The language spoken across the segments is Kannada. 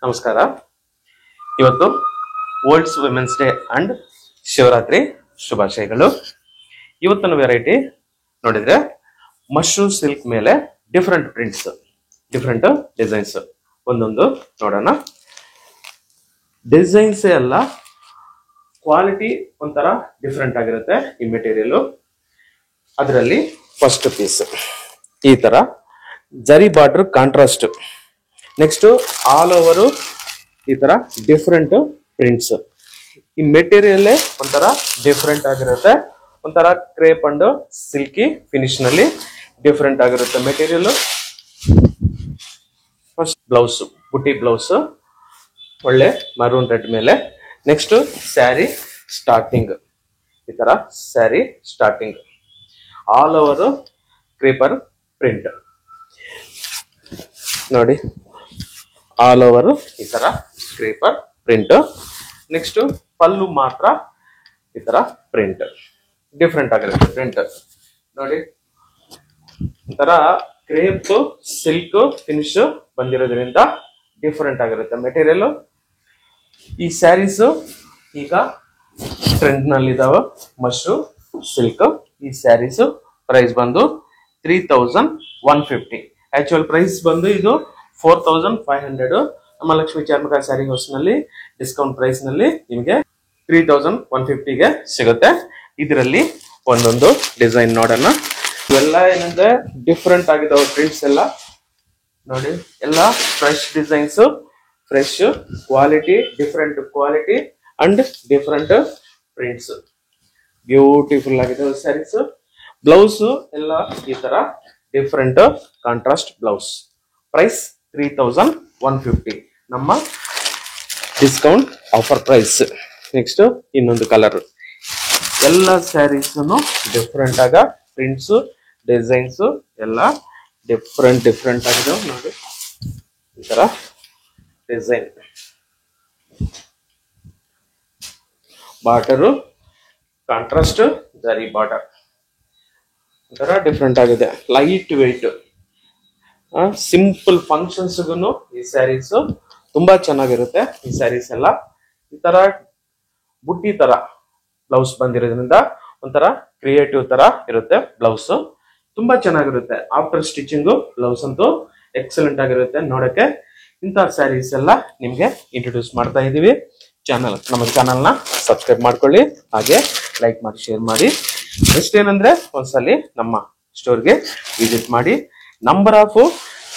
ನಮಸ್ಕಾರ. ಇವತ್ತು worlds women's day and Shivaratri ಶುಭಾಶಯಗಳು. ಇವತ್ತಿನ ವೆರೈಟಿ ನೋಡಿದ್ರೆ ಮಶ್ರೂಮ್ ಸಿಲ್ಕ್ ಮೇಲೆ ಡಿಫ್ರೆಂಟ್ ಪ್ರಿಂಟ್ಸ್, ಡಿಫ್ರೆಂಟ್ ಡಿಸೈನ್ಸ್ ಒಂದೊಂದು ನೋಡೋಣ. ಡಿಸೈನ್ಸ್ ಎಲ್ಲ ಕ್ವಾಲಿಟಿ ಒಂಥರ ಡಿಫ್ರೆಂಟ್ ಆಗಿರುತ್ತೆ. ಈ ಮೆಟೀರಿಯಲ್ ಅದರಲ್ಲಿ ಫಸ್ಟ್ ಪೀಸ್ ಈ ತರ zari border contrast, next all over ಈ ತರ ಡಿಫ್ರೆಂಟ್ ಪ್ರಿಂಟ್ಸ್. ಈ ಮೆಟೀರಿಯಲ್ ಒಂಥರ ಡಿಫ್ರೆಂಟ್ ಆಗಿರುತ್ತೆ, ಒಂಥರ ಕ್ರೇಪ್ ಅಂಡ್ ಸಿಲ್ಕಿ ಫಿನಿಶ್ ನಲ್ಲಿ ಡಿಫ್ರೆಂಟ್ ಆಗಿರುತ್ತೆ material. First blouse, butti blouse ಒಳ್ಳೆ ಮರೂನ್ ರೆಡ್ ಮೇಲೆ. ನೆಕ್ಸ್ಟ್ ಸ್ಯಾರಿ ಸ್ಟಾರ್ಟಿಂಗ್ ಈ ತರ sari starting all over creeper print ನೋಡಿ, ಆಲ್ ಓವರ್ ಈ ತರ ಕ್ರೇಪರ್ ಪ್ರಿಂಟ್. ನೆಕ್ಸ್ಟ್ ಪಲ್ಲು ಮಾತ್ರ ಈ ತರ ಪ್ರಿಂಟ್ ಡಿಫ್ರೆಂಟ್ ಆಗಿರುತ್ತೆ ಪ್ರಿಂಟ್ ನೋಡಿ. ಒಂಥರ ಕ್ರೇಪ್ ಸಿಲ್ಕ್ ಫಿನಿಶ್ ಬಂದಿರೋದ್ರಿಂದ ಡಿಫ್ರೆಂಟ್ ಆಗಿರುತ್ತೆ ಮೆಟೀರಿಯಲ್. ಈ ಸ್ಯಾರೀಸ್ ಈಗ ಟ್ರೆಂಡ್ ನಲ್ಲಿ ಇದಾವೆ. ಮಶ್ರೂಮ್ ಸಿಲ್ಕ್ ಈ ಸ್ಯಾರೀಸ್ ಪ್ರೈಸ್ ಬಂದು 3150. ಆಕ್ಚುಯಲ್ ಪ್ರೈಸ್ ಬಂದು ಇದು 4500. ನಮ್ಮ ಲಕ್ಷ್ಮೀ ಚಾರ್ಮಕ ಸ್ಯಾರಿ ಹೌಸ್ ನಲ್ಲಿ ಡಿಸ್ಕೌಂಟ್ ಪ್ರೈಸ್ ನಲ್ಲಿ ನಿಮಗೆ 3150ಗೆ ಸಿಗುತ್ತೆ. ಇದರಲ್ಲಿ ಒಂದೊಂದು ಡಿಸೈನ್ ನೋಡೋಣ. ಇವೆಲ್ಲ ಏನಂದ್ರೆ ಡಿಫ್ರೆಂಟ್ ಆಗಿದಾವೆ ಪ್ರಿಂಟ್ಸ್ ಎಲ್ಲ ನೋಡಿ. ಎಲ್ಲ fresh designs, fresh quality, different quality and different prints. Beautiful ಆಗಿದಾವೆ ಸ್ಯಾರೀಸ್. ಬ್ಲೌಸ್ ಎಲ್ಲ ಈ ತರ ಡಿಫ್ರೆಂಟ್ ಕಾಂಟ್ರಾಸ್ಟ್ ಬ್ಲೌಸ್. ಪ್ರೈಸ್ 3150 ನಮ್ಮ ಡಿಸ್ಕೌಂಟ್ ಆಫರ್ ಪ್ರೈಸ್. ನೆಕ್ಸ್ಟ್ ಇನ್ನೊಂದು ಕಲರ್. ಎಲ್ಲ ಸ್ಯಾರೀಸ್ ಡಿಫ್ರೆಂಟ್ ಆಗ ಪ್ರಿಂಟ್ಸ್ ಡಿಸೈನ್ಸ್ ಎಲ್ಲ ಡಿಫ್ರೆಂಟ್ ಆಗಿದೆ ನೋಡಿ. ಈ ತರ ಡಿಸೈನ್ ಬಾರ್ಡರ್ ಕಾಂಟ್ರಾಸ್ಟ್ ಜರಿ ಬಾರ್ಡರ್ ಒಂಥರ ಡಿಫ್ರೆಂಟ್ ಆಗಿದೆ. ಲೈಟ್ ವೆಯ್ಟ್ ಸಿಂಪಲ್ ಫಂಕ್ಷನ್ಸ್ಗೂ ಈ ಸ್ಯಾರೀಸ್ ತುಂಬಾ ಚೆನ್ನಾಗಿರುತ್ತೆ. ಈ ಸ್ಯಾರೀಸ್ ಎಲ್ಲ ಈ ತರ ಬುಟ್ಟಿ ತರ ಬ್ಲೌಸ್ ಬಂದಿರೋದ್ರಿಂದ ಒಂಥರ ಕ್ರಿಯೇಟಿವ್ ತರ ಇರುತ್ತೆ ಬ್ಲೌಸ್. ತುಂಬಾ ಚೆನ್ನಾಗಿರುತ್ತೆ. ಆಫ್ಟರ್ ಸ್ಟಿಚಿಂಗ್ ಬ್ಲೌಸ್ ಅಂತೂ ಎಕ್ಸಲೆಂಟ್ ಆಗಿರುತ್ತೆ ನೋಡಕ್ಕೆ. ಇಂಥ ಸ್ಯಾರೀಸ್ ಎಲ್ಲ ನಿಮ್ಗೆ ಇಂಟ್ರೊಡ್ಯೂಸ್ ಮಾಡ್ತಾ ಇದೀವಿ. ನಮ್ಮ ಚಾನಲ್ ನ ಸಬ್ಸ್ಕ್ರೈಬ್ ಮಾಡ್ಕೊಳ್ಳಿ, ಹಾಗೆ ಲೈಕ್ ಮಾಡಿ, ಶೇರ್ ಮಾಡಿ. ನೆಕ್ಸ್ಟ್ ಏನಂದ್ರೆ ಒಂದ್ಸಲಿ ನಮ್ಮ ಸ್ಟೋರ್ಗೆ ವಿಸಿಟ್ ಮಾಡಿ. Number of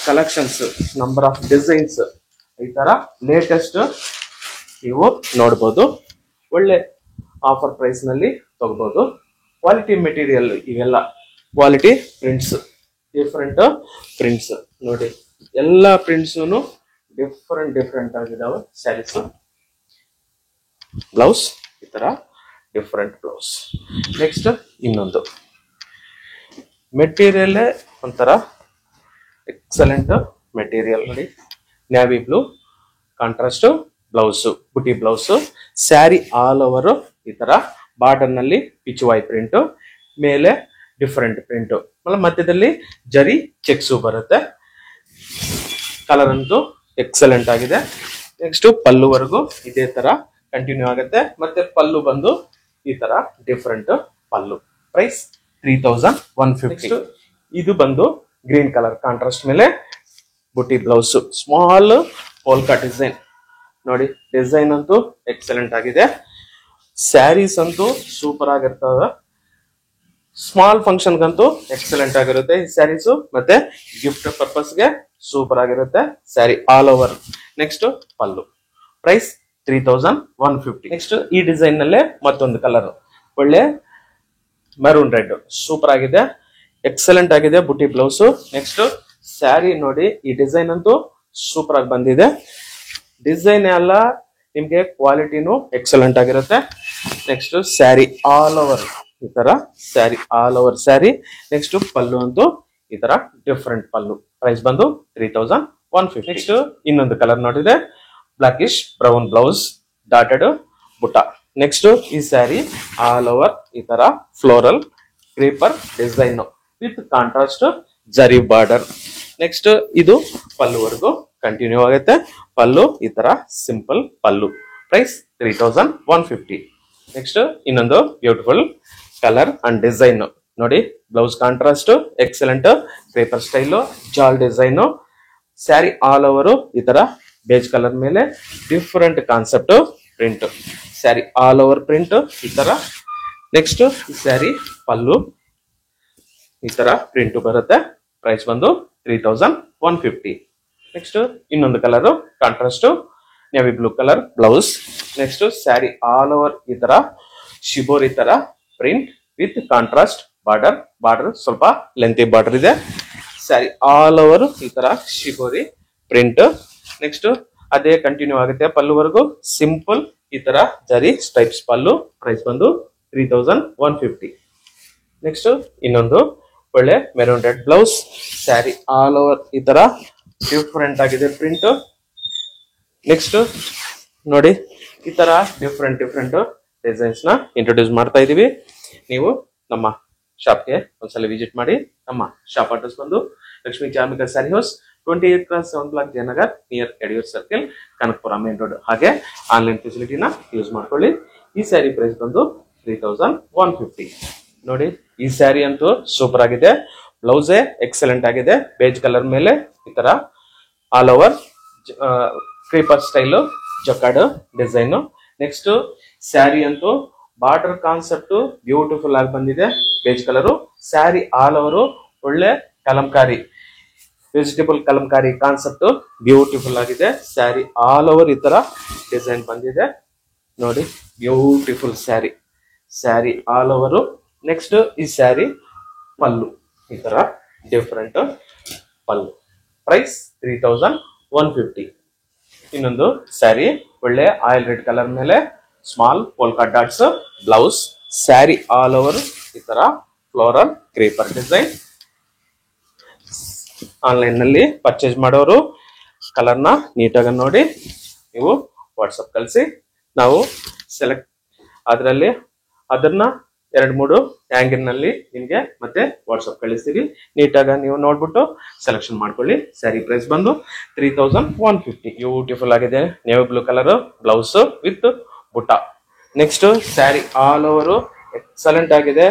collections, number of designs ಈ ತರ ಲೇಟೆಸ್ಟ್ ನೀವು ನೋಡ್ಬೋದು. ಒಳ್ಳೆ ಆಫರ್ ಪ್ರೈಸ್ ನಲ್ಲಿ ತಗೋಬಹುದು. ಕ್ವಾಲಿಟಿ ಮೆಟೀರಿಯಲ್ ಇವೆಲ್ಲ ಕ್ವಾಲಿಟಿ ಪ್ರಿಂಟ್ಸ್, ಡಿಫ್ರೆಂಟ್ ಪ್ರಿಂಟ್ಸ್ ನೋಡಿ. ಎಲ್ಲ ಪ್ರಿಂಟ್ಸ್ ಡಿಫ್ರೆಂಟ್ ಆಗಿದಾವೆ ಸ್ಯಾರೀಸ್. ಬ್ಲೌಸ್ ಈ ತರ ಡಿಫ್ರೆಂಟ್ ಬ್ಲೌಸ್. ನೆಕ್ಸ್ಟ್ ಇನ್ನೊಂದು ಮೆಟೀರಿಯಲ್ ಒಂಥರ ಎಕ್ಸಲೆಂಟ್ ಮೆಟೀರಿಯಲ್ ನೋಡಿ. Navy blue contrast blouse, buti blouse. Sari all over ಈ ತರ ಬಾರ್ಡರ್ ನಲ್ಲಿ ಪಿಚುವಾಯಿ ಪ್ರಿಂಟ್, ಮೇಲೆ ಡಿಫ್ರೆಂಟ್ ಪ್ರಿಂಟ್, ಮಧ್ಯದಲ್ಲಿ ಜರಿ ಚೆಕ್ಸು ಬರುತ್ತೆ. ಕಲರ್ ಅಂತೂ ಎಕ್ಸಲೆಂಟ್ ಆಗಿದೆ. ನೆಕ್ಸ್ಟ್ ಪಲ್ಲುವರೆಗೂ ಇದೇ ತರ ಕಂಟಿನ್ಯೂ ಆಗುತ್ತೆ. ಮತ್ತೆ ಪಲ್ಲು ಬಂದು ಈ ತರ ಡಿಫ್ರೆಂಟ್ ಪಲ್ಲು. ಪ್ರೈಸ್ 3150. ಇದು ಬಂದು ಗ್ರೀನ್ ಕಲರ್ ಕಾಂಟ್ರಾಸ್ಟ್ ಮೇಲೆ ಬುಟ್ಟಿ ಬ್ಲೌಸ್, ಸ್ಮಾಲ್ ಪೋಲ್ಕಾ ಡಿಸೈನ್ ನೋಡಿ. ಡಿಸೈನ್ ಅಂತೂ ಎಕ್ಸಲೆಂಟ್ ಆಗಿದೆ. ಸ್ಯಾರೀಸ್ ಅಂತೂ ಸೂಪರ್ ಆಗಿರ್ತವೆ. ಸ್ಮಾಲ್ ಫಂಕ್ಷನ್ಗಂತೂ ಎಕ್ಸಲೆಂಟ್ ಆಗಿರುತ್ತೆ ಈ ಸ್ಯಾರೀಸ್. ಮತ್ತೆ ಗಿಫ್ಟ್ ಪರ್ಪಸ್ಗೆ ಸೂಪರ್ ಆಗಿರುತ್ತೆ ಸ್ಯಾರಿ ಆಲ್ ಓವರ್. ನೆಕ್ಸ್ಟ್ ಪಲ್ಲು. ಪ್ರೈಸ್ 3150. ನೆಕ್ಸ್ಟ್ ಈ ಡಿಸೈನ್ ನಲ್ಲೇ ಮತ್ತೊಂದು ಕಲರ್, ಒಳ್ಳೆ ಮೆರೂನ್ ರೆಡ್, ಸೂಪರ್ ಆಗಿದೆ, ಎಕ್ಸಲೆಂಟ್ ಆಗಿದೆ ಬುಟ್ಟಿ ಬ್ಲೌಸ್. ನೆಕ್ಸ್ಟ್ ಸ್ಯಾರಿ ನೋಡಿ. ಈ ಡಿಸೈನ್ ಅಂತೂ ಸೂಪರ್ ಆಗಿ ಬಂದಿದೆ. ಡಿಸೈನ್ ಎಲ್ಲ ನಿಮ್ಗೆ ಕ್ವಾಲಿಟಿನೂ ಎಕ್ಸಲೆಂಟ್ ಆಗಿರುತ್ತೆ. ನೆಕ್ಸ್ಟ್ ಸ್ಯಾರಿ ಆಲ್ ಓವರ್ ಈ ತರ sari all over sari. Next pallu ಅಂತೂ ಈ ತರ ಡಿಫ್ರೆಂಟ್ ಪಲ್ಲು. ಪ್ರೈಸ್ ಬಂದು 3150. ನೆಕ್ಸ್ಟ್ ಇನ್ನೊಂದು ಕಲರ್ ನೋಡಿದೆ, ಬ್ಲಾಕಿಶ್ ಬ್ರೌನ್ ಬ್ಲೌಸ್, ಡಾಟೆಡ್ ಬುಟ್ಟ ನೆಕ್ಸ್ಟ್ ಈ ಸ್ಯಾರಿ ಆಲ್ ಓವರ್ ಈ ತರ floral creeper design with contrast ಜರಿ ಬಾರ್ಡರ್. ನೆಕ್ಸ್ಟ್ ಇದು ಪಲ್ಲುವರೆಗೂ ಕಂಟಿನ್ಯೂ ಆಗುತ್ತೆ. ಪಲ್ಲು ಈ ತರ ಸಿಂಪಲ್ ಪಲ್ಲು. ಪ್ರೈಸ್ 3150. ನೆಕ್ಸ್ಟ್ ಇನ್ನೊಂದು ಬ್ಯೂಟಿಫುಲ್ ಕಲರ್ ಅಂಡ್ ಡಿಸೈನ್ ನೋಡಿ. Blouse contrast excellent paper style ಜಾಲ್ ಡಿಸೈನ್. ಸ್ಯಾರಿ ಆಲ್ ಓವರ್ ಈ ತರ ಬೇಜ್ ಕಲರ್ ಮೇಲೆ different concept print. Sari all over print ಈ ತರ. ನೆಕ್ಸ್ಟ್ ಸ್ಯಾರಿ ಪಲ್ಲು ಈ ತರ ಪ್ರಿಂಟ್ ಬರುತ್ತೆ. ಪ್ರೈಸ್ ಬಂದು 3150. ನೆಕ್ಸ್ಟ್ ಇನ್ನೊಂದು colour contrast navy blue colour blouse. Next sari all over ಈ ತರ ಶಿಬೋರಿ ತರ print with contrast border. Border ಸ್ವಲ್ಪ ಲೆಂತಿ ಬಾರ್ಡರ್ ಇದೆ. ಸ್ಯಾರಿ ಆಲ್ ಓವರ್ ಈ ತರ ಶಿಬೋರಿ ಪ್ರಿಂಟ್. ನೆಕ್ಸ್ಟ್ ಅದೇ ಕಂಟಿನ್ಯೂ ಆಗುತ್ತೆ ಪಲ್ಲುವರೆಗೂ ಸಿಂಪಲ್ ಈ ತರ ಜರಿ ಸ್ಟೈಪ್ಸ್ ಪಲ್ಲು. ಪ್ರೈಸ್ ಬಂದು 3150. ನೆಕ್ಸ್ಟ್ ಇನ್ನೊಂದು ಒಳ್ಳೆ maroon red blouse. Sari all over ಈ ತರ ಡಿಫರೆಂಟ್ ಆಗಿದೆ ಪ್ರಿಂಟ್. ನೆಕ್ಸ್ಟ್ ನೋಡಿ ಈ ತರ ಡಿಫರೆಂಟ್ ಡಿಸೈನ್ಸ್ ನ ಇಂಟ್ರೊಡ್ಯೂಸ್ ಮಾಡ್ತಾ ಇದೀವಿ. ನೀವು ನಮ್ಮ ಶಾಪ್ಗೆ ಒಂದ್ಸಲ ವಿಸಿಟ್ ಮಾಡಿ. ನಮ್ಮ ಶಾಪ್ ಅಡ್ರೆಸ್ ಬಂದು Lakshmi Charmika sari house, 28 cross 7 block Jayanagar, near Yediyur circle, Kanakapura main road. ಹಾಗೆ ಆನ್ಲೈನ್ ಫೆಸಿಲಿಟಿನ ಯೂಸ್ ಮಾಡ್ಕೊಳ್ಳಿ. ಈ ಸ್ಯಾರಿ ಪ್ರೈಸ್ ಬಂದು 3150. ನೋಡಿ ಈ ಸ್ಯಾರಿ ಅಂತೂ ಸೂಪರ್ ಆಗಿದೆ. ಬ್ಲೌಸೇ ಎಕ್ಸಲೆಂಟ್ ಆಗಿದೆ. ಬೇಜ್ ಕಲರ್ ಮೇಲೆ ಈ ತರ all over creeper style jacquard design. Next sari ಅಂತೂ ಬಾರ್ಡರ್ ಕಾನ್ಸೆಪ್ಟ್ ಬ್ಯೂಟಿಫುಲ್ ಆಗಿ ಬಂದಿದೆ. Beige colour. Sari all over ಒಳ್ಳೆ Kalamkari vegetable Kalamkari concept beautiful ಆಗಿದೆ. ಸ್ಯಾರಿ ಆಲ್ ಓವರ್ ಈ ತರ ಡಿಸೈನ್ ಬಂದಿದೆ ನೋಡಿ. Beautiful sari. Sari all over. Next ಈ ಸ್ಯಾರಿ ಪಲ್ಲು ಈ ತರ ಡಿಫರೆಂಟ್ ಪಲ್ಲು. ಪ್ರೈಸ್ 3150. ಇನ್ನೊಂದು ಸ್ಯಾರಿ ಒಳ್ಳೆ ಆಯಿಲ್ ರೆಡ್ ಕಲರ್ ಮೇಲೆ small polka dots blouse. Sari all over ಈ ತರ ಫ್ಲೋರಲ್ ಕ್ರೀಪರ್ ಡಿಸೈನ್. ಆನ್ಲೈನ್ ನಲ್ಲಿ ಪರ್ಚೇಸ್ ಮಾಡೋರು ಕಲರ್ನ ನೀಟಾಗಿ ನೋಡಿ ನೀವು ವಾಟ್ಸಪ್ ಕಳಿಸಿ. ನಾವು ಸೆಲೆಕ್ಟ್ ಅದರಲ್ಲಿ ಅದನ್ನ 2-3 ಆಂಗಲ್ ನಲ್ಲಿ ನಿಮ್ಗೆ ಮತ್ತೆ ವಾಟ್ಸಪ್ ಕಳಿಸ್ತೀವಿ. ನೀಟಾಗಿ ನೀವು ನೋಡ್ಬಿಟ್ಟು ಸೆಲೆಕ್ಷನ್ ಮಾಡ್ಕೊಳ್ಳಿ. ಸ್ಯಾರಿ ಪ್ರೈಸ್ ಬಂದು 3150. ಬ್ಯೂಟಿಫುಲ್ ಆಗಿದೆ. Navy blue colour blouse with butta. Next sari all over excellent ಆಗಿದೆ.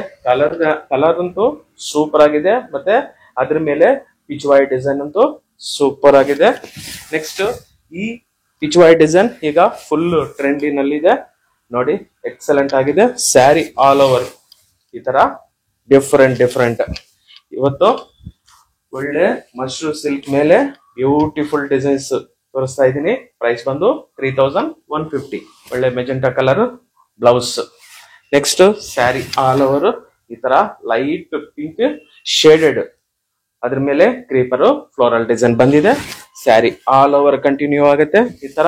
ಕಲರ್ ಅಂತೂ ಸೂಪರ್ ಆಗಿದೆ. ಮತ್ತೆ ಅದ್ರ ಮೇಲೆ ಪಿಚ್ವಾಯ್ ಡಿಸೈನ್ ಅಂತೂ ಸೂಪರ್ ಆಗಿದೆ. ನೆಕ್ಸ್ಟ್ ಈ ಪಿಚ್ವಾಯ್ ಡಿಸೈನ್ ಈಗ ಫುಲ್ ಟ್ರೆಂಡಿನಲ್ಲಿದೆ ನೋಡಿ. ಎಕ್ಸಲೆಂಟ್ ಆಗಿದೆ. ಸ್ಯಾರಿ ಆಲ್ ಓವರ್ ಈ ತರ ಡಿಫರೆಂಟ್. ಇವತ್ತು ಒಳ್ಳೆ ಮಶ್ರೂಮ್ ಸಿಲ್ಕ್ ಮೇಲೆ ಬ್ಯೂಟಿಫುಲ್ ಡಿಸೈನ್ಸ್ ತೋರಿಸ್ತಾ ಇದ್ದೀನಿ. ಪ್ರೈಸ್ ಬಂದು 3150. ಒಳ್ಳೆ magenta colour blouse. Next sari all over ಈ ತರ ಲೈಟ್ ಪಿಂಕ್ ಶೇಡೆಡ್ ಅದ್ರ ಮೇಲೆ ಕ್ರೀಪರ್ ಫ್ಲೋರಲ್ ಡಿಸೈನ್ ಬಂದಿದೆ. ಸ್ಯಾರಿ ಆಲ್ ಓವರ್ ಕಂಟಿನ್ಯೂ ಆಗುತ್ತೆ ಈ ತರ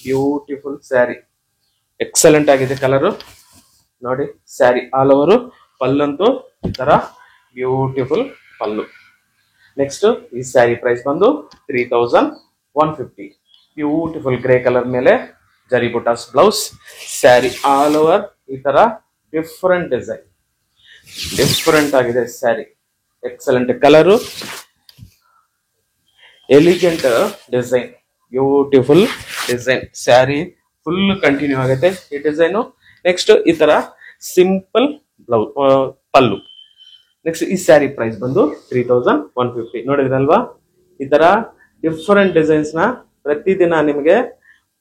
ಬ್ಯೂಟಿಫುಲ್ ಸ್ಯಾರಿ. ಎಕ್ಸಲೆಂಟ್ ಆಗಿದೆ ಕಲರ್ ನೋಡಿ. Sari all over. ಪಲ್ಲಂತೂ ಈ ತರ ಬ್ಯೂಟಿಫುಲ್ ಪಲ್ಲು. ನೆಕ್ಸ್ಟ್ ಈ ಸ್ಯಾರಿ ಪ್ರೈಸ್ ಬಂದು 3150. ಬ್ಯೂಟಿಫುಲ್ ಗ್ರೇ ಕಲರ್ ಮೇಲೆ ಜರಿ butas blouse. Sari all over ಈ ತರ ಡಿಫರೆಂಟ್ ಡಿಸೈನ್. ಡಿಫರೆಂಟ್ ಆಗಿದೆ sari. Excellent colour. Elegant design. Beautiful design. Sari full continue ಆಗುತ್ತೆ ಈ ಡಿಸೈನು. ನೆಕ್ಸ್ಟ್ ಈ ತರ ಸಿಂಪಲ್ ಬ್ಲೌಸ್ ಪಲ್ಲು. ನೆಕ್ಸ್ಟ್ ಈ ಸ್ಯಾರಿ ಪ್ರೈಸ್ ಬಂದು 3150. ನೋಡಿದ್ರಲ್ವಾ ಈ ತರ ಡಿಫರೆಂಟ್ ಡಿಸೈನ್ಸ್ ನ ಪ್ರತಿದಿನ ನಿಮಗೆ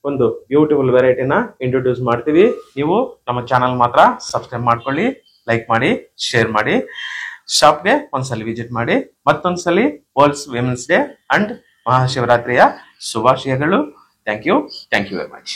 ಒಂದು ಬ್ಯೂಟಿಫುಲ್ ವೆರೈಟಿನ ಇಂಟ್ರೊಡ್ಯೂಸ್ ಮಾಡ್ತೀವಿ. ನೀವು ನಮ್ಮ ಚಾನಲ್ ಮಾತ್ರ ಸಬ್ಸ್ಕ್ರೈಬ್ ಮಾಡ್ಕೊಳ್ಳಿ, ಲೈಕ್ ಮಾಡಿ, ಶೇರ್ ಮಾಡಿ. ಶಾಪ್ಗೆ ಒಂದ್ಸಲಿ ವಿಸಿಟ್ ಮಾಡಿ. ಮತ್ತೊಂದ್ಸಲಿ ವರ್ಲ್ಡ್ಸ್ ವಿಮೆನ್ಸ್ ಡೇ ಅಂಡ್ ಮಹಾಶಿವರಾತ್ರಿಯ ಶುಭಾಶಯಗಳು. Thank you very much.